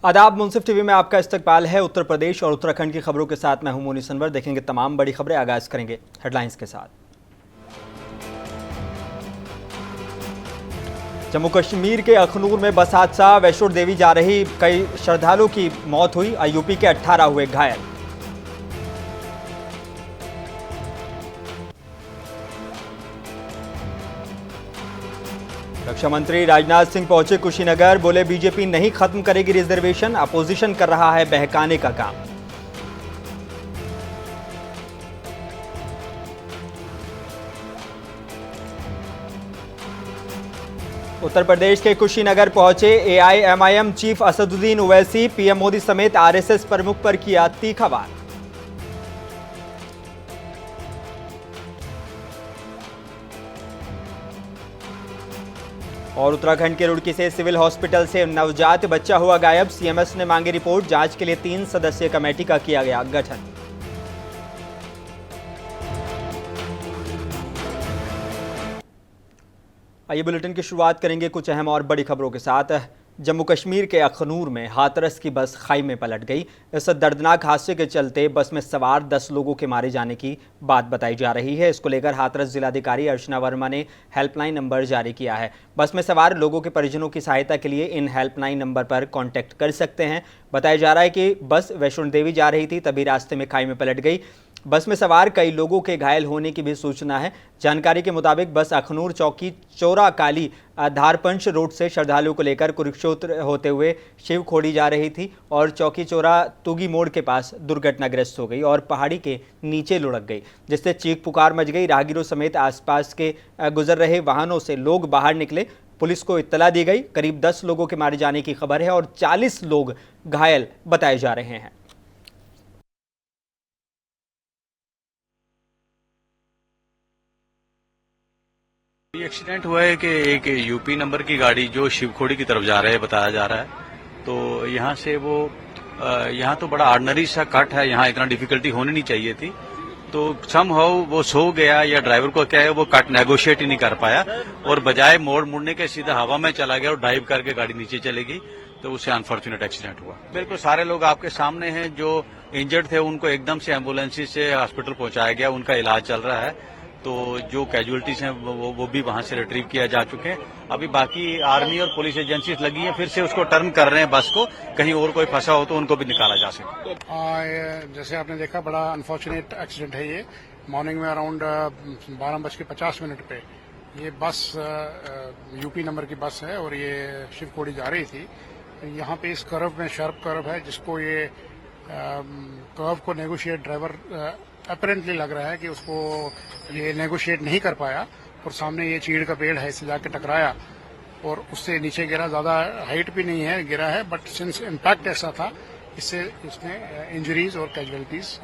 आदाब, मुंसिफ टीवी में आपका इस्तकबाल है। उत्तर प्रदेश और उत्तराखंड की खबरों के साथ मैं हूं मोनी सनवर। देखेंगे तमाम बड़ी खबरें। आगाज करेंगे हेडलाइंस के साथ। जम्मू कश्मीर के अखनूर में बस हादसा, वैष्णो देवी जा रही कई श्रद्धालुओं की मौत हुई। यूपी के 18 हुए घायल। रक्षा मंत्री राजनाथ सिंह पहुंचे कुशीनगर, बोले बीजेपी नहीं खत्म करेगी रिजर्वेशन, अपोजिशन कर रहा है बहकाने का काम। उत्तर प्रदेश के कुशीनगर पहुंचे AIMIM chief Asaduddin Owaisi, PM Modi समेत आरएसएस प्रमुख पर किया तीखा वार। और उत्तराखंड के रुड़की से सिविल हॉस्पिटल से नवजात बच्चा हुआ गायब, सीएमएस ने मांगी रिपोर्ट, जांच के लिए 3 सदस्यीय कमेटी का किया गया गठन। आइए बुलेटिन की शुरुआत करेंगे कुछ अहम और बड़ी खबरों के साथ। जम्मू कश्मीर के अखनूर में हाथरस की बस खाई में पलट गई। इस दर्दनाक हादसे के चलते बस में सवार 10 लोगों के मारे जाने की बात बताई जा रही है। इसको लेकर हाथरस जिलाधिकारी अर्चना वर्मा ने हेल्पलाइन नंबर जारी किया है। बस में सवार लोगों के परिजनों की सहायता के लिए इन हेल्पलाइन नंबर पर कांटेक्ट कर सकते हैं। बताया जा रहा है कि बस वैष्णो देवी जा रही थी, तभी रास्ते में खाई में पलट गई। बस में सवार कई लोगों के घायल होने की भी सूचना है। जानकारी के मुताबिक बस अखनूर चौकी चोरा काली धारपंच रोड से श्रद्धालुओं को लेकर कुरुक्षेत्र होते हुए शिव खोड़ी जा रही थी और चौकी चोरा तुगी मोड़ के पास दुर्घटनाग्रस्त हो गई और पहाड़ी के नीचे लुढ़क गई, जिससे चीख पुकार मच गई। राहगीरों समेत आसपास के गुजर रहे वाहनों से लोग बाहर निकले। पुलिस को इत्तला दी गई। करीब 10 लोगों के मारे जाने की खबर है और 40 लोग घायल बताए जा रहे हैं। ये एक्सीडेंट हुआ है कि एक यूपी नंबर की गाड़ी जो शिवखोड़ी की तरफ जा रहे है, बताया जा रहा है। तो यहाँ से वो यहाँ तो बड़ा ऑर्डिनरी सा कट है, यहाँ इतना डिफिकल्टी होनी नहीं चाहिए थी। तो समहाउ वो सो गया या ड्राइवर को क्या है, वो कट नेगोशिएट ही नहीं कर पाया और बजाय मुड़ने के सीधा हवा में चला गया और डाइव करके गाड़ी नीचे चली गई। तो उससे अनफॉर्चुनेट एक्सीडेंट हुआ। बिल्कुल सारे लोग आपके सामने हैं। जो इंजर्ड थे उनको एकदम से एम्बुलेंस से हॉस्पिटल पहुंचाया गया, उनका इलाज चल रहा है। तो जो कैजुअलिटीज हैं वो भी वहां से रिट्रीव किया जा चुके हैं। अभी बाकी आर्मी और पुलिस एजेंसीज लगी हैं, फिर से उसको टर्न कर रहे हैं बस को, कहीं और कोई फंसा हो तो उनको भी निकाला जा सके। जैसे आपने देखा, बड़ा अनफॉर्चुनेट एक्सीडेंट है ये। मॉर्निंग में अराउंड 12:50 पे ये बस यूपी नंबर की बस है और ये शिवखोड़ी जा रही थी। यहाँ पे इस कर्व में शार्प कर्व है, जिसको ये कर्व को नेगोशिएट ड्राइवर अपरेंटली लग रहा है कि उसको ये नेगोशिएट नहीं कर पाया और सामने ये चीड़ का पेड़ है, इससे जाके टकराया और उससे नीचे गिरा। ज्यादा हाइट भी नहीं है, गिरा है, बट सिंस इम्पैक्ट ऐसा था, इससे इसने इंजरीज और कैजुअलिटीज।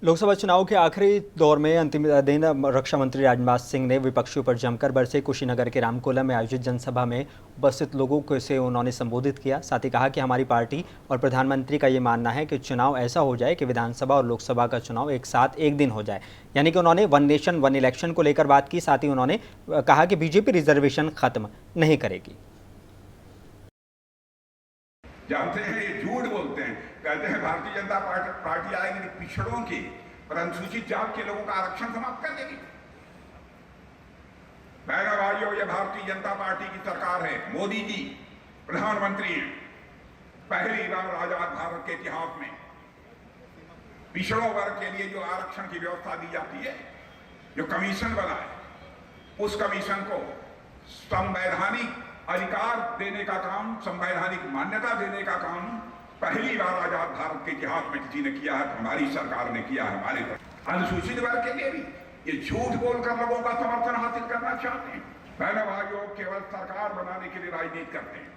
लोकसभा चुनाव के आखिरी दौर में अंतिम दिन रक्षा मंत्री राजनाथ सिंह ने विपक्षियों पर जमकर बरसे। कुशीनगर के रामकोला में आयोजित जनसभा में उपस्थित लोगों को से उन्होंने संबोधित किया। साथ ही कहा कि हमारी पार्टी और प्रधानमंत्री का ये मानना है कि चुनाव ऐसा हो जाए कि विधानसभा और लोकसभा का चुनाव एक साथ एक दिन हो जाए। यानी कि उन्होंने वन नेशन वन इलेक्शन को लेकर बात की। साथ ही उन्होंने कहा कि बीजेपी रिजर्वेशन खत्म नहीं करेगी। जानते हैं ये झूठ बोलते हैं, कहते हैं भारतीय जनता पार्टी आएगी पिछड़ों की और अनुसूचित जाति के लोगों का आरक्षण समाप्त कर देगी। बहनों भाइयों, ये भारतीय जनता पार्टी की सरकार है, मोदी जी प्रधानमंत्री हैं। पहली बार आजाद भारत के इतिहास में पिछड़ों वर्ग के लिए जो आरक्षण की व्यवस्था दी जाती है, जो कमीशन बना है, उस कमीशन को संवैधानिक अधिकार देने का काम, संवैधानिक मान्यता देने का काम पहली बार आजाद भारत के इतिहास में किसी ने किया है, हमारी सरकार ने किया है। हमारे अनुसूचित वर्ग के लिए भी ये झूठ बोलकर लोगों का समर्थन हासिल करना चाहते हैं। बहनों भाइयों, केवल सरकार बनाने के लिए राजनीति करते हैं,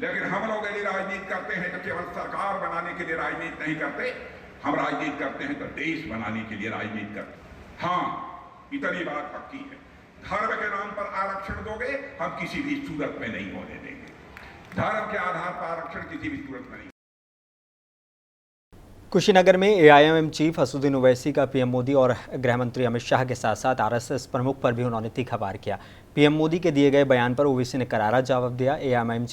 लेकिन हम लोग यदि राजनीति करते हैं तो केवल सरकार बनाने के लिए राजनीति नहीं करते, हम राजनीति करते हैं तो देश बनाने के लिए राजनीति करते हैं। हाँ, इतनी बात पक्की है, धर्म के नाम पर आरक्षण दोगे, हम किसी भी सूरत में नहीं होने देंगे। धर्म के आधार पर आरक्षण किसी भी सूरत में नहीं। कुशीनगर में एआईएमएम चीफ असदुद्दीन ओवैसी का पीएम मोदी और गृह मंत्री अमित शाह के साथ साथ आरएसएस प्रमुख पर भी उन्होंने तीखा वार किया। पीएम मोदी के दिए गए बयान पर ओवैसी ने करारा जवाब दिया। एआईएमएम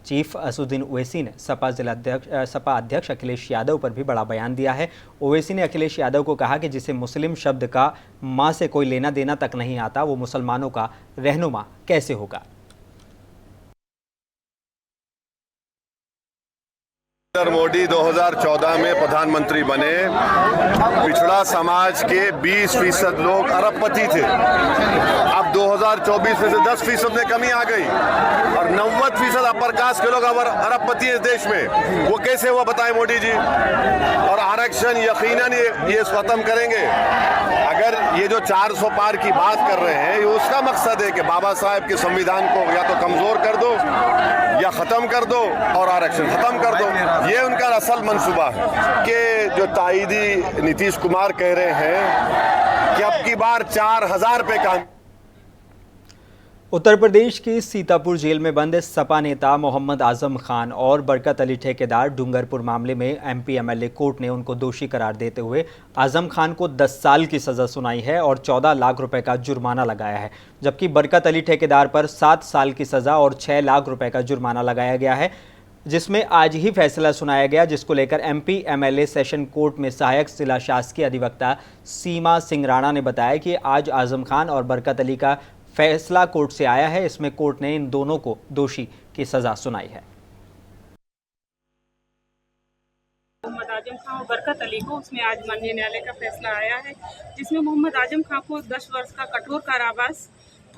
चीफ असदुद्दीन ओवैसी ने सपा अध्यक्ष अखिलेश यादव पर भी बड़ा बयान दिया है। ओवैसी ने अखिलेश यादव को कहा कि जिसे मुस्लिम शब्द का मां से कोई लेना देना तक नहीं आता, वो मुसलमानों का रहनुमा कैसे होगा। मोदी 2014 में प्रधानमंत्री बने, पिछड़ा समाज के 20% लोग अरबपति थे। अब 2024 में से 10% में कमी आ गई और 90% अपर कास्ट के लोग अब अरबपति है इस देश में। वो कैसे हुआ बताएं मोदी जी। और आरक्षण यकीनन ये खत्म करेंगे। अगर ये जो 400 पार की बात कर रहे हैं, ये उसका मकसद है कि बाबा साहब के संविधान को या तो कमजोर कर दो या खत्म कर दो और आरक्षण खत्म कर दो। ये उनका असल मंसूबा है कि जो ताईदी नीतीश कुमार कह रहे हैं कि अब की बार 4000 पे काम। उत्तर प्रदेश की सीतापुर जेल में बंद सपा नेता मोहम्मद आजम खान और बरकत अली ठेकेदार डूंगरपुर मामले में एमपी एमएलए कोर्ट ने उनको दोषी करार देते हुए आजम खान को 10 साल की सजा सुनाई है और 14 लाख रुपए का जुर्माना लगाया है, जबकि बरकत अली ठेकेदार पर 7 साल की सजा और 6 लाख रुपए का जुर्माना लगाया गया है, जिसमें आज ही फैसला सुनाया गया, जिसको लेकर एमपी एमएलए सेशन कोर्ट में सहायक जिला शासकीय अधिवक्ता सीमा सिंह राणा ने बताया कि आज आजम खान और बरकत अली का फैसला कोर्ट से आया है। इसमें कोर्ट ने इन दोनों को दोषी की सजा सुनाई है। मोहम्मद आजम खान और बरकत अली को उसमें आज माननीय न्यायालय का फैसला आया है, जिसमें मोहम्मद आजम खान को 10 वर्ष का कठोर कारावास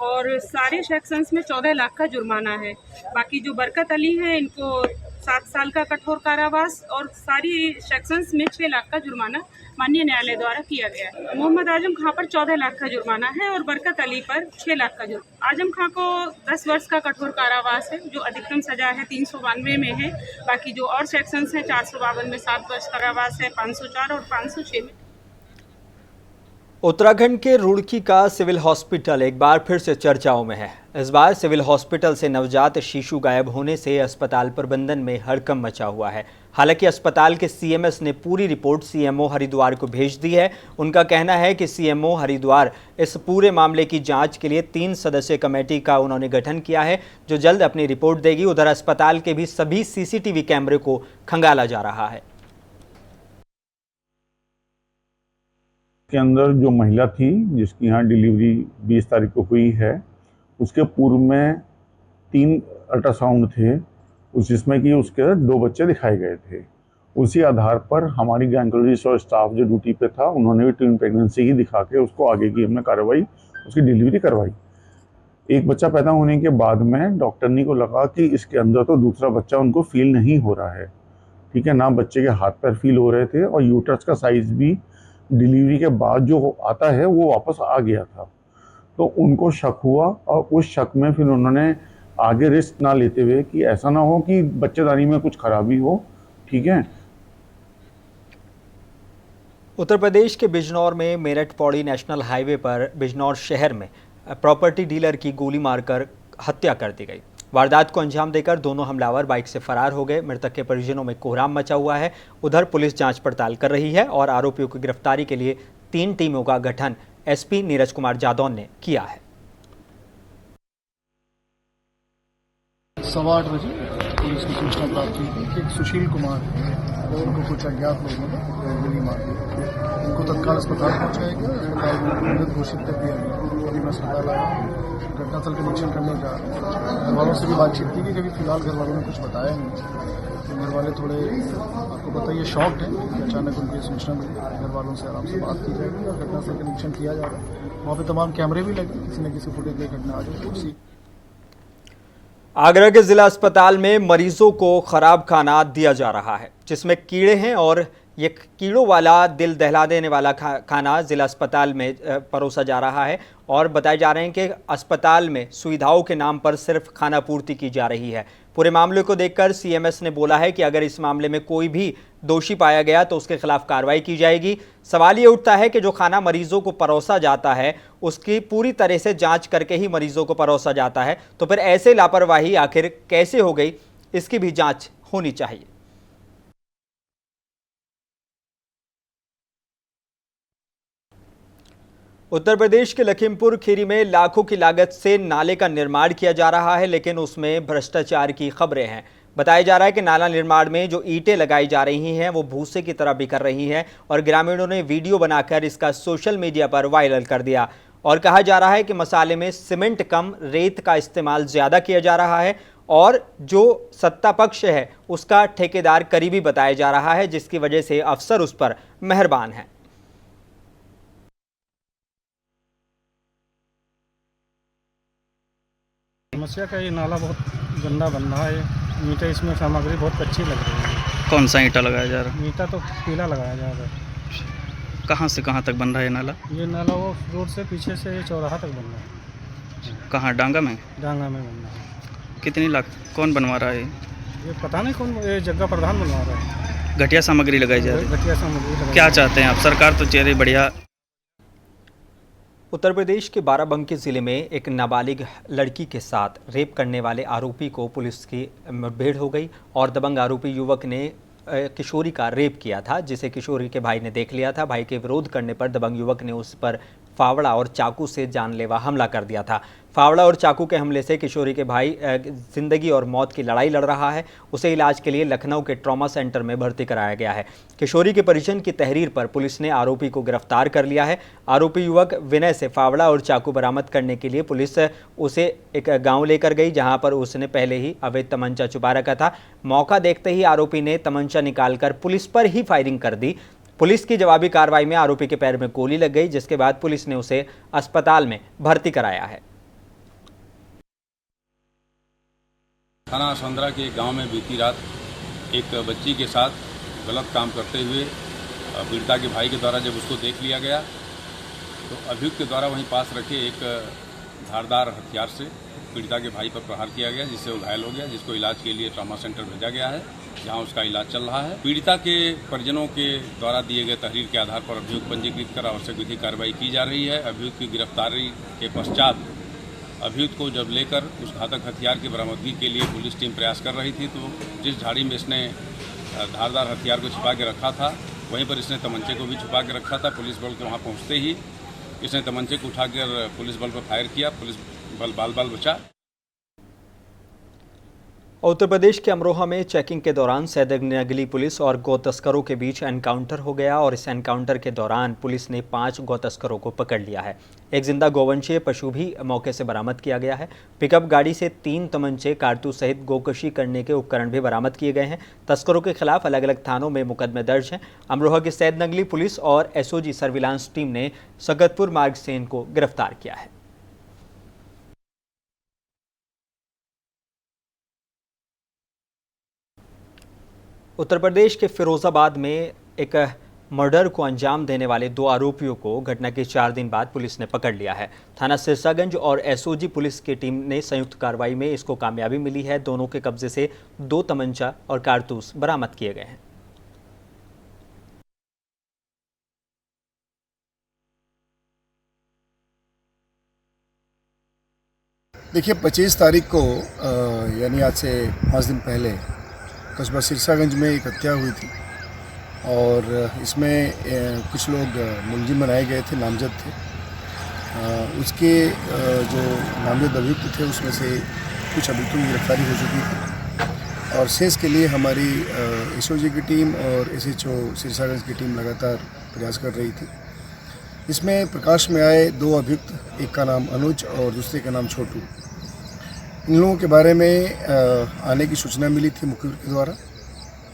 और सारे सेक्शंस में 14 लाख का जुर्माना है। बाकी जो बरकत अली है, इनको 7 साल का कठोर कारावास और सारी सेक्शंस में 6 लाख का जुर्माना माननीय न्यायालय द्वारा किया गया है। मोहम्मद आजम खान पर 14 लाख का जुर्माना है और बरकत अली पर 6 लाख का जुर्माना। आजम खान को 10 वर्ष का कठोर कारावास है, जो अधिकतम सजा है 392 में है। बाकी जो और सेक्शंस हैं 452 में 7 वर्ष कारावास है, 504 और 506 में। उत्तराखंड के रुड़की का सिविल हॉस्पिटल एक बार फिर से चर्चाओं में है। इस बार सिविल हॉस्पिटल से नवजात शिशु गायब होने से अस्पताल प्रबंधन में हड़कंप मचा हुआ है। हालांकि अस्पताल के सीएमएस ने पूरी रिपोर्ट सीएमओ हरिद्वार को भेज दी है। उनका कहना है कि सीएमओ हरिद्वार इस पूरे मामले की जांच के लिए 3 सदस्यीय कमेटी का उन्होंने गठन किया है, जो जल्द अपनी रिपोर्ट देगी। उधर अस्पताल के भी सभी सीसीटीवी कैमरे को खंगाला जा रहा है। के अंदर जो महिला थी जिसकी यहाँ डिलीवरी 20 तारीख को हुई है, उसके पूर्व में 3 अल्ट्रासाउंड थे, जिसमें कि उसके 2 बच्चे दिखाए गए थे। उसी आधार पर हमारी गायनेकोलॉजिस्ट और स्टाफ जो ड्यूटी पे था, उन्होंने भी ट्विन प्रेगनेंसी ही दिखा के उसको आगे की हमने कार्रवाई, उसकी डिलीवरी करवाई। एक बच्चा पैदा होने के बाद में डॉक्टरनी को लगा कि इसके अंदर तो दूसरा बच्चा उनको फील नहीं हो रहा है, ठीक है ना, बच्चे के हाथ पैर फील हो रहे थे और यूट्रस का साइज भी डिलीवरी के बाद जो आता है वो वापस आ गया था। तो उनको शक हुआ और उस शक में फिर उन्होंने आगे रिस्क ना लेते हुए कि ऐसा ना हो कि बच्चेदानी में कुछ खराबी हो, ठीक है। उत्तर प्रदेश के बिजनौर में मेरठ पौड़ी नेशनल हाईवे पर बिजनौर शहर में प्रॉपर्टी डीलर की गोली मारकर हत्या कर दी गई। वारदात को अंजाम देकर दोनों हमलावर बाइक से फरार हो गए। मृतक के परिजनों में कोहराम मचा हुआ है। उधर पुलिस जांच पड़ताल कर रही है और आरोपियों की गिरफ्तारी के लिए 3 टीमों का गठन एसपी नीरज कुमार जादौन ने किया है। 8:15 बजे पुलिस को सूचना प्राप्त हुई थी कि एक सुशील कुमार और उनको कुछ अज्ञात लोगों ने गोली मार दी। उनको तत्काल अस्पताल पहुंचाया गया, अस्पताल में मृत घोषित कर दिया गया। अभी मैं अस्पताल आया, घटनास्थल का निरीक्षण करने जा रहा हूँ। घर वालों से भी बातचीत की कि कभी फिलहाल घर वालों ने कुछ बताया नहीं। तो घर वाले थोड़े, आपको बताइए, शॉक्ड हैं कि अचानक उनको सूचना मिली। घर वालों से आराम से बात की जाएगी और घटनास्थल का निरीक्षण किया जा रहा है। वहाँ पे तमाम कैमरे भी लगे, किसी न किसी फुटेज में घटना आ जाए उसी। आगरा के जिला अस्पताल में मरीजों को खराब खाना दिया जा रहा है, जिसमें कीड़े हैं और ये कीड़ों वाला दिल दहला देने वाला खाना जिला अस्पताल में परोसा जा रहा है। और बताए जा रहे हैं कि अस्पताल में सुविधाओं के नाम पर सिर्फ खाना पूर्ति की जा रही है। पूरे मामले को देखकर सीएमएस ने बोला है कि अगर इस मामले में कोई भी दोषी पाया गया तो उसके खिलाफ कार्रवाई की जाएगी। सवाल ये उठता है कि जो खाना मरीजों को परोसा जाता है उसकी पूरी तरह से जांच करके ही मरीजों को परोसा जाता है, तो फिर ऐसे लापरवाही आखिर कैसे हो गई, इसकी भी जांच होनी चाहिए। उत्तर प्रदेश के लखीमपुर खीरी में लाखों की लागत से नाले का निर्माण किया जा रहा है, लेकिन उसमें भ्रष्टाचार की खबरें हैं। बताया जा रहा है कि नाला निर्माण में जो ईंटें लगाई जा रही हैं वो भूसे की तरह बिखर रही हैं और ग्रामीणों ने वीडियो बनाकर इसका सोशल मीडिया पर वायरल कर दिया और कहा जा रहा है कि मसाले में सीमेंट कम, रेत का इस्तेमाल ज़्यादा किया जा रहा है और जो सत्ता पक्ष है उसका ठेकेदार करीबी बताया जा रहा है, जिसकी वजह से अफसर उस पर मेहरबान हैं। समस्या का ये नाला बहुत गंदा बन रहा है। ईंटें इसमें सामग्री बहुत कच्ची लग रही है। कौन सा ईंटा लगाया जा रहा है? ईंटा तो पीला लगाया जा रहा है। कहाँ से कहाँ तक बन रहा है नाला? ये नाला वो रोड से पीछे से चौराहा तक बन रहा है। कहाँ, डांगा में? डांगा में बन रहा है। कितनी लाख, कौन बनवा रहा है? ये पता नहीं कौन, ये जगह प्रधान बनवा रहा है। घटिया सामग्री लगाई जा रही है। घटिया सामग्री लगाई। क्या चाहते हैं आप? सरकार तो चेहरे बढ़िया। उत्तर प्रदेश के बाराबंकी जिले में एक नाबालिग लड़की के साथ रेप करने वाले आरोपी को पुलिस की मुठभेड़ हो गई और दबंग आरोपी युवक ने किशोरी का रेप किया था, जिसे किशोरी के भाई ने देख लिया था। भाई के विरोध करने पर दबंग युवक ने उस पर फावड़ा और चाकू से जानलेवा हमला कर दिया था। फावड़ा और चाकू के हमले से किशोरी के भाई जिंदगी और मौत की लड़ाई लड़ रहा है। उसे इलाज के लिए लखनऊ के ट्रॉमा सेंटर में भर्ती कराया गया है। किशोरी के परिजन की तहरीर पर पुलिस ने आरोपी को गिरफ्तार कर लिया है। आरोपी युवक विनय से फावड़ा और चाकू बरामद करने के लिए पुलिस उसे एक गाँव लेकर गई, जहाँ पर उसने पहले ही अवैध तमंचा छुपा रखा था। मौका देखते ही आरोपी ने तमंचा निकालकर पुलिस पर ही फायरिंग कर दी। पुलिस की जवाबी कार्रवाई में आरोपी के पैर में गोली लग गई, जिसके बाद पुलिस ने उसे अस्पताल में भर्ती कराया है। थाना संद्रा के गांव में बीती रात एक बच्ची के साथ गलत काम करते हुए पीड़िता के भाई के द्वारा जब उसको देख लिया गया तो अभियुक्त के द्वारा वहीं पास रखे एक धारदार हथियार से पीड़िता के भाई पर प्रहार किया गया, जिससे वो घायल हो गया, जिसको इलाज के लिए ट्रॉमा सेंटर भेजा गया है, जहां उसका इलाज चल रहा है। पीड़िता के परिजनों के द्वारा दिए गए तहरीर के आधार पर अभियुक्त पंजीकृत कर आवश्यक विधिक कार्रवाई की जा रही है। अभियुक्त की गिरफ्तारी के पश्चात अभियुक्त को जब लेकर उस घातक हथियार की बरामदगी के लिए पुलिस टीम प्रयास कर रही थी, तो जिस झाड़ी में इसने धारदार हथियार को छिपा के रखा था, वहीं पर इसने तमंचे को भी छुपा के रखा था। पुलिस बल के वहाँ पहुँचते ही इसने तमंचे को उठाकर पुलिस बल पर फायर किया। पुलिस बल बाल बचा। उत्तर प्रदेश के अमरोहा में चेकिंग के दौरान सैदनगली पुलिस और गौ तस्करों के बीच एनकाउंटर हो गया और इस एनकाउंटर के दौरान पुलिस ने 5 गौ तस्करों को पकड़ लिया है। एक जिंदा गोवंशीय पशु भी मौके से बरामद किया गया है। पिकअप गाड़ी से 3 तमंचे, कारतूस सहित गोकशी करने के उपकरण भी बरामद किए गए हैं। तस्करों के खिलाफ अलग अलग थानों में मुकदमे दर्ज हैं। अमरोहा की सैदनगली पुलिस और एसओजी सर्विलांस टीम ने सकतपुर मार्ग से इनको गिरफ्तार किया है। उत्तर प्रदेश के फिरोजाबाद में एक मर्डर को अंजाम देने वाले 2 आरोपियों को घटना के 4 दिन बाद पुलिस ने पकड़ लिया है। थाना सिरसागंज और एसओजी पुलिस की टीम ने संयुक्त कार्रवाई में इसको कामयाबी मिली है। दोनों के कब्जे से 2 तमंचा और कारतूस बरामद किए गए हैं। देखिए, 25 तारीख को यानी आज से 5 दिन पहले कस्बा सिरसागंज में एक हत्या हुई थी और इसमें कुछ लोग मुलजिम बनाए गए थे, नामजद थे। उसके जो नामजद अभियुक्त थे उसमें से कुछ अभियुक्तों की गिरफ्तारी हो चुकी थी और शेष के लिए हमारी एसओजी की टीम और एसएचओ सिरसागंज की टीम लगातार प्रयास कर रही थी। इसमें प्रकाश में आए 2 अभियुक्त, एक का नाम अनुज और दूसरे का नाम छोटू। इन लोगों के बारे में आने की सूचना मिली थी मुखबिर के द्वारा।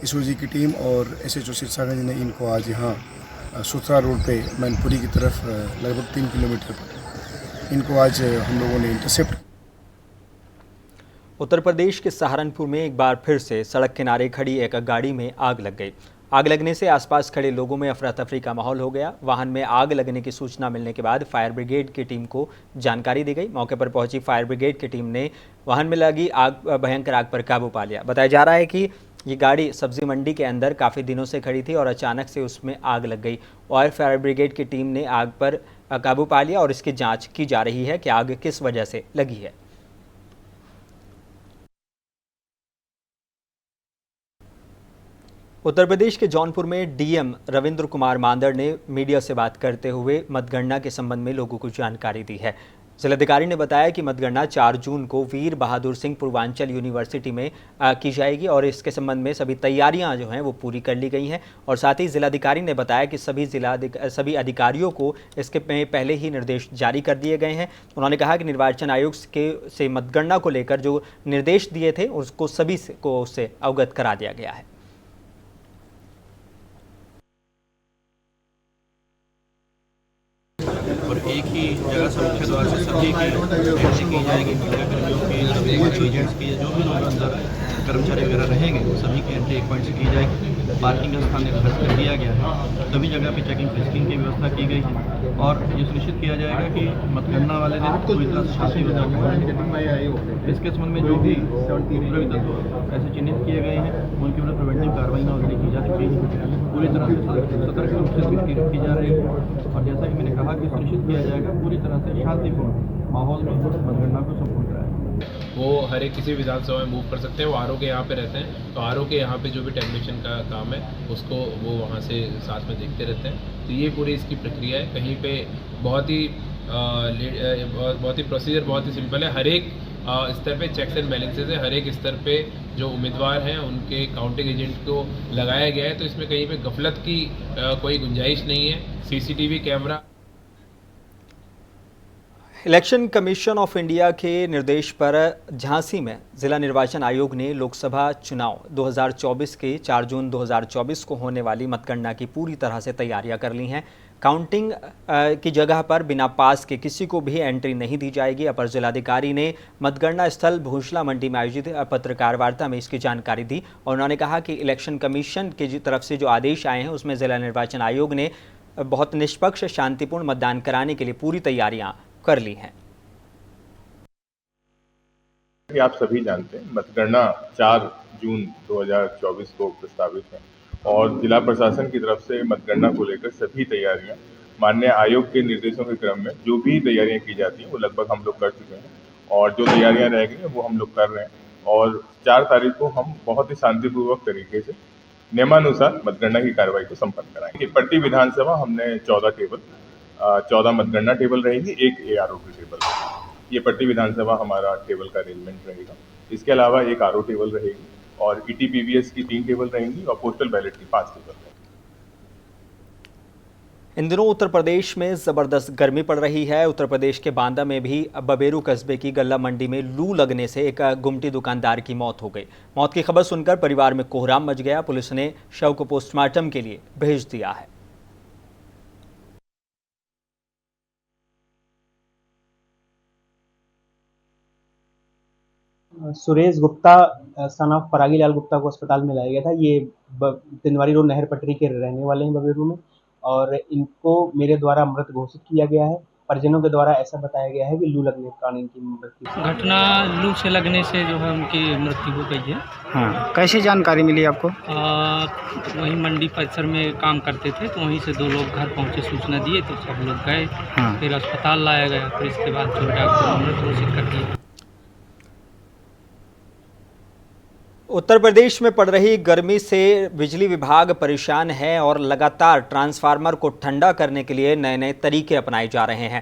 एसओजी की टीम और एसएचओ सिरसागंज ने इनको आज यहाँ सुथरा रोड पे मैनपुरी की तरफ लगभग 3 किलोमीटर पर इनको आज हम लोगों ने इंटरसेप्ट। उत्तर प्रदेश के सहारनपुर में एक बार फिर से सड़क किनारे खड़ी एक गाड़ी में आग लग गई। आग लगने से आसपास खड़े लोगों में अफरा तफरी का माहौल हो गया। वाहन में आग लगने की सूचना मिलने के बाद फायर ब्रिगेड की टीम को जानकारी दी गई। मौके पर पहुंची फायर ब्रिगेड की टीम ने वाहन में लगी भयंकर आग पर काबू पा लिया। बताया जा रहा है कि ये गाड़ी सब्जी मंडी के अंदर काफ़ी दिनों से खड़ी थी और अचानक से उसमें आग लग गई और फायर ब्रिगेड की टीम ने आग पर काबू पा लिया और इसकी जाँच की जा रही है कि आग किस वजह से लगी है। उत्तर प्रदेश के जौनपुर में डीएम रविंद्र कुमार मांदड़ ने मीडिया से बात करते हुए मतगणना के संबंध में लोगों को जानकारी दी है। जिलाधिकारी ने बताया कि मतगणना 4 जून को वीर बहादुर सिंह पूर्वांचल यूनिवर्सिटी में की जाएगी और इसके संबंध में सभी तैयारियां जो हैं वो पूरी कर ली गई हैं। और साथ ही जिलाधिकारी ने बताया कि सभी अधिकारियों को इसके पहले ही निर्देश जारी कर दिए गए हैं। उन्होंने कहा कि निर्वाचन आयोग से मतगणना को लेकर जो निर्देश दिए थे उसको सभी को उससे अवगत करा दिया गया है। और एक ही जगह से मुख्य द्वार से सभी की एंट्री की जाएगी। मीडियाकर्मियों की, एजेंट्स की, जो भी लोग अंदर कर्मचारी वगैरह रहेंगे वो सभी की एंट्री एक पॉइंट से की जाएगी। पार्किंग का स्थान निर्धारित कर दिया गया है। सभी जगह पे चेकिंग फिस्किंग की व्यवस्था की गई है और ये सुनिश्चित किया जाएगा कि मतगणना वाले दिन पूरी तरह से शांति इसके संबंध में जो भी उपद्रवी तत्व ऐसे चिन्हित किए गए हैं उनके ऊपर प्रिवेंटिव कार्रवाई ऑलरेडी की जा चुकी है। पूरी तरह से सतर्क रूप से दृष्टि रखी जा रही है और जैसा कि मैंने कहा कि सुनिश्चित किया जाएगा पूरी तरह से शांतिपूर्ण माहौल में मतगणना को संपूर्ण कराएं। वो हर एक किसी विधानसभा में मूव कर सकते हैं। वो आरओ के यहाँ पे रहते हैं तो आरओ के यहाँ पे जो भी टेबलेशन का काम है उसको वो वहाँ से साथ में देखते रहते हैं। तो ये पूरी इसकी प्रक्रिया है। कहीं पे बहुत ही प्रोसीजर बहुत ही सिंपल है। हर एक स्तर पे चेक्स एंड बैलेंसेज है। हर एक स्तर पे जो उम्मीदवार हैं उनके काउंटिंग एजेंट को लगाया गया है। तो इसमें कहीं पे गफलत की कोई गुंजाइश नहीं है। CCTV camera. Election commission of India के निर्देश पर झांसी में जिला निर्वाचन आयोग ने लोकसभा चुनाव 2024 के 4 जून 2024 को होने वाली मतगणना की पूरी तरह से तैयारियां कर ली हैं। काउंटिंग की जगह पर बिना पास के किसी को भी एंट्री नहीं दी जाएगी। अपर जिलाधिकारी ने मतगणना स्थल भूसला मंडी में आयोजित पत्रकार वार्ता में इसकी जानकारी दी और उन्होंने कहा कि इलेक्शन कमीशन की तरफ से जो आदेश आए हैं उसमें जिला निर्वाचन आयोग ने बहुत निष्पक्ष शांतिपूर्ण मतदान कराने के लिए पूरी तैयारियां कर ली हैं। आप सभी जानते हैं मतगणना 4 जून 2024 को प्रस्तावित है और जिला प्रशासन की तरफ से मतगणना को लेकर सभी तैयारियां माननीय आयोग के निर्देशों के क्रम में जो भी तैयारियां की जाती हैं वो लगभग हम लोग कर चुके हैं और जो तैयारियां रह गई हैं वो हम लोग कर रहे हैं और 4 तारीख को हम बहुत ही शांतिपूर्वक तरीके से नियमानुसार मतगणना की कार्रवाई को संपन्न कराएंगे। प्रति विधानसभा हमने 14 मतगणना टेबल रहेगी, 1 ARO की टेबल रहेगी। ये प्रति विधानसभा हमारा टेबल का अरेंजमेंट रहेगा। इसके अलावा 1 RO टेबल रहेगी और ETPVS की 3 टेबल रहेंगी और पोस्टल बैलेट की 5 टेबल रहेंगी। इन दिनों उत्तर प्रदेश में जबरदस्त गर्मी पड़ रही है। उत्तर प्रदेश के बांदा में भी बबेरू कस्बे की गल्ला मंडी में लू लगने से एक गुमटी दुकानदार की मौत हो गई। मौत की खबर सुनकर परिवार में कोहराम मच गया। पुलिस ने शव को पोस्टमार्टम के लिए भेज दिया है। सुरेश गुप्ता सन ऑफ परागी लाल गुप्ता को अस्पताल में लाया गया था। ये तिनवारी रोड नहर पटरी के रहने वाले हैं बबेरू में और इनको मेरे द्वारा मृत घोषित किया गया है। परिजनों के द्वारा ऐसा बताया गया है कि लू लगने के कारण इनकी मृत्यु। घटना लू से लगने से जो है उनकी मृत्यु हो गई है। हाँ, कैसे जानकारी मिली आपको? वहीं मंडी परिसर में काम करते थे तो वहीं से 2 लोग घर पहुंचे, सूचना दिए तो सब लोग गए। हाँ। फिर अस्पताल लाया गया। फिर इसके बाद जो डॉक्टर मृत घोषित कर दिया। उत्तर प्रदेश में पड़ रही गर्मी से बिजली विभाग परेशान है और लगातार ट्रांसफार्मर को ठंडा करने के लिए नए नए तरीके अपनाए जा रहे हैं।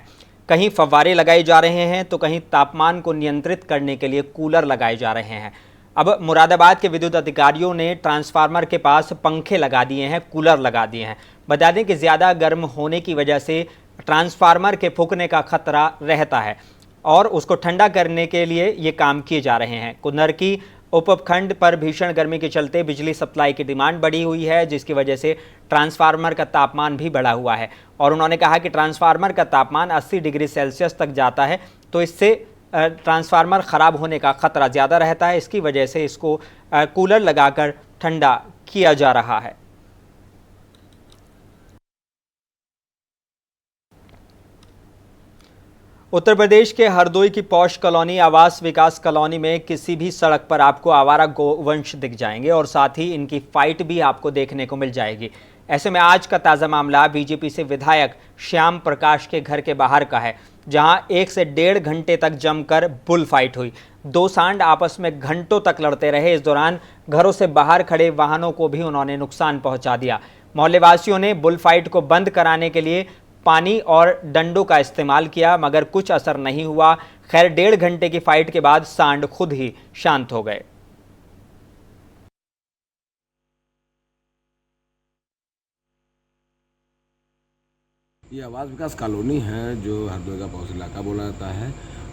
कहीं फव्वारे लगाए जा रहे हैं तो कहीं तापमान को नियंत्रित करने के लिए कूलर लगाए जा रहे हैं। अब मुरादाबाद के विद्युत अधिकारियों ने ट्रांसफार्मर के पास पंखे लगा दिए हैं, कूलर लगा दिए हैं। बता दें कि ज़्यादा गर्म होने की वजह से ट्रांसफार्मर के फूकने का खतरा रहता है और उसको ठंडा करने के लिए ये काम किए जा रहे हैं। कुन्नर की उपखंड पर भीषण गर्मी के चलते बिजली सप्लाई की डिमांड बढ़ी हुई है, जिसकी वजह से ट्रांसफार्मर का तापमान भी बढ़ा हुआ है और उन्होंने कहा कि ट्रांसफार्मर का तापमान 80 डिग्री सेल्सियस तक जाता है तो इससे ट्रांसफार्मर ख़राब होने का खतरा ज़्यादा रहता है। इसकी वजह से इसको कूलर लगाकर ठंडा किया जा रहा है। उत्तर प्रदेश के हरदोई की पौष कॉलोनी आवास विकास कॉलोनी में किसी भी सड़क पर आपको आवारा गोवंश दिख जाएंगे और साथ ही इनकी फाइट भी आपको देखने को मिल जाएगी। ऐसे में आज का ताज़ा मामला बीजेपी से विधायक श्याम प्रकाश के घर के बाहर का है, जहां 1 से 1.5 घंटे तक जमकर बुल फाइट हुई। दो सांड आपस में घंटों तक लड़ते रहे। इस दौरान घरों से बाहर खड़े वाहनों को भी उन्होंने नुकसान पहुंचा दिया। मोहल्ले वासियों ने बुल फाइट को बंद कराने के लिए पानी और डंडों का इस्तेमाल किया, मगर कुछ असर नहीं हुआ। खैर 1.5 घंटे की फाइट के बाद सांड खुद ही शांत हो गए। ये आवास विकास कॉलोनी है जो हरदोई का पड़ोसी इलाका बोला जाता है,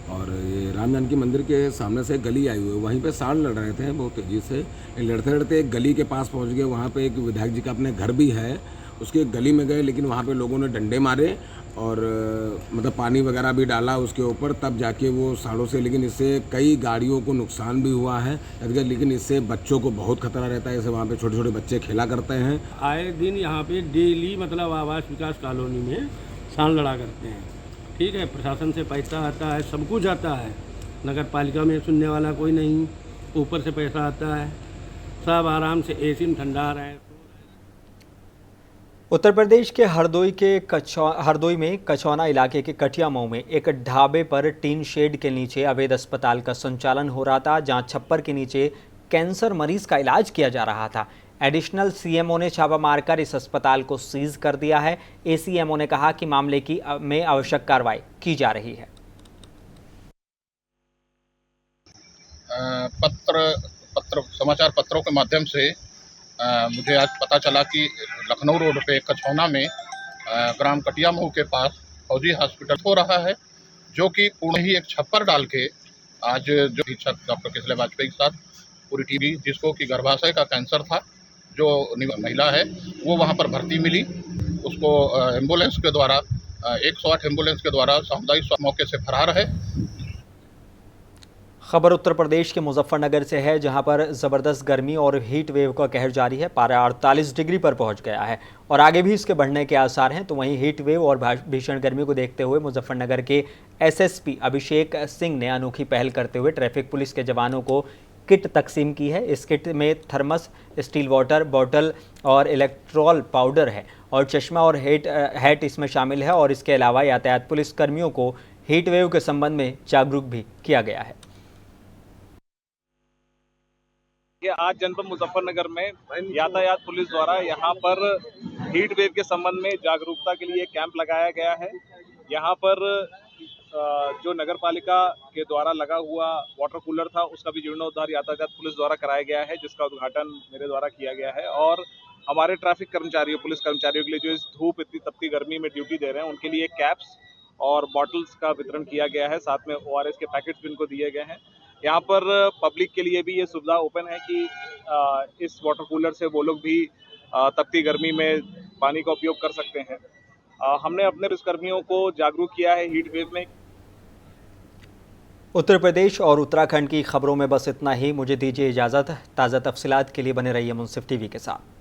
और ये राम जानकी मंदिर के सामने से गली आई हुई है। वहीं पे सांड लड़ रहे थे बहुत तेजी से। लड़ते लड़ते एक गली के पास पहुंच गए। वहाँ पे एक विधायक जी का अपने घर भी है, उसके गली में गए, लेकिन वहाँ पे लोगों ने डंडे मारे और मतलब पानी वगैरह भी डाला उसके ऊपर, तब जाके वो सांडों से, लेकिन इससे कई गाड़ियों को नुकसान भी हुआ है। लेकिन इससे बच्चों को बहुत खतरा रहता है। जैसे वहाँ पे छोटे छोटे बच्चे खेला करते हैं। आए दिन यहाँ पे डेली मतलब आवास विकास कॉलोनी में सांड लड़ा करते हैं। ठीक है, प्रशासन से पैसा आता है, सब कुछ आता है, नगर पालिका में सुनने वाला कोई नहीं, ऊपर से पैसा आता है, सब आराम से एसी में ठंडा रहे हैं। उत्तर प्रदेश के हरदोई में कछौना इलाके के कटिया मऊ में एक ढाबे पर टीन शेड के नीचे अवैध अस्पताल का संचालन हो रहा था, जहां छप्पर के नीचे कैंसर मरीज का इलाज किया जा रहा था। एडिशनल सीएमओ ने छापा मारकर इस अस्पताल को सीज कर दिया है। एसीएमओ ने कहा कि मामले में आवश्यक कार्रवाई की जा रही है। समाचार पत्रों के माध्यम से मुझे आज पता चला कि लखनऊ रोड पे कछौना में ग्राम कटिया मऊ के पास फौजी हॉस्पिटल हो रहा है, जो कि पूर्ण ही एक छप्पर डाल के आज जो डॉक्टर केसले वाजपेयी के साथ पूरी टीम, जिसको कि गर्भाशय का कैंसर था, जो महिला है वो वहाँ पर भर्ती मिली, उसको एम्बुलेंस के द्वारा 108 एम्बुलेंस के द्वारा सामुदायिक मौके से फरार है। खबर उत्तर प्रदेश के मुजफ्फरनगर से है, जहां पर ज़बरदस्त गर्मी और हीट वेव का कहर जारी है। पारा 48 डिग्री पर पहुंच गया है और आगे भी इसके बढ़ने के आसार हैं। तो वहीं हीट वेव और भीषण गर्मी को देखते हुए मुजफ्फरनगर के एसएसपी अभिषेक सिंह ने अनोखी पहल करते हुए ट्रैफिक पुलिस के जवानों को किट तकसीम की है। इस किट में थर्मस, स्टील वाटर बॉटल और इलेक्ट्रॉल पाउडर है और चश्मा और हैट इसमें शामिल है। और इसके अलावा यातायात पुलिस कर्मियों को हीट वेव के संबंध में जागरूक भी किया गया है। आज जनपद मुजफ्फरनगर में यातायात पुलिस द्वारा यहाँ पर हीट वेव के संबंध में जागरूकता के लिए कैंप लगाया गया है। यहाँ पर जो नगर पालिका के द्वारा लगा हुआ वाटर कूलर था, उसका भी जीर्णोद्धार यातायात पुलिस द्वारा कराया गया है, जिसका उद्घाटन मेरे द्वारा किया गया है। और हमारे ट्रैफिक कर्मचारियों, पुलिस कर्मचारियों के लिए जो इस धूप, इतनी तपती गर्मी में ड्यूटी दे रहे हैं, उनके लिए कैप्स और बॉटल्स का वितरण किया गया है। साथ में ORS के पैकेट्स भी इनको दिए गए हैं। यहाँ पर पब्लिक के लिए भी ये सुविधा ओपन है कि इस वाटर कूलर से वो लोग भी तपती गर्मी में पानी का उपयोग कर सकते हैं। हमने अपने पुलिसकर्मियों को जागरूक किया है हीट वेव में। उत्तर प्रदेश और उत्तराखंड की खबरों में बस इतना ही। मुझे दीजिए इजाज़त। ताज़ा तफसीलात के लिए बने रहिए मुंसिफ टीवी के साथ।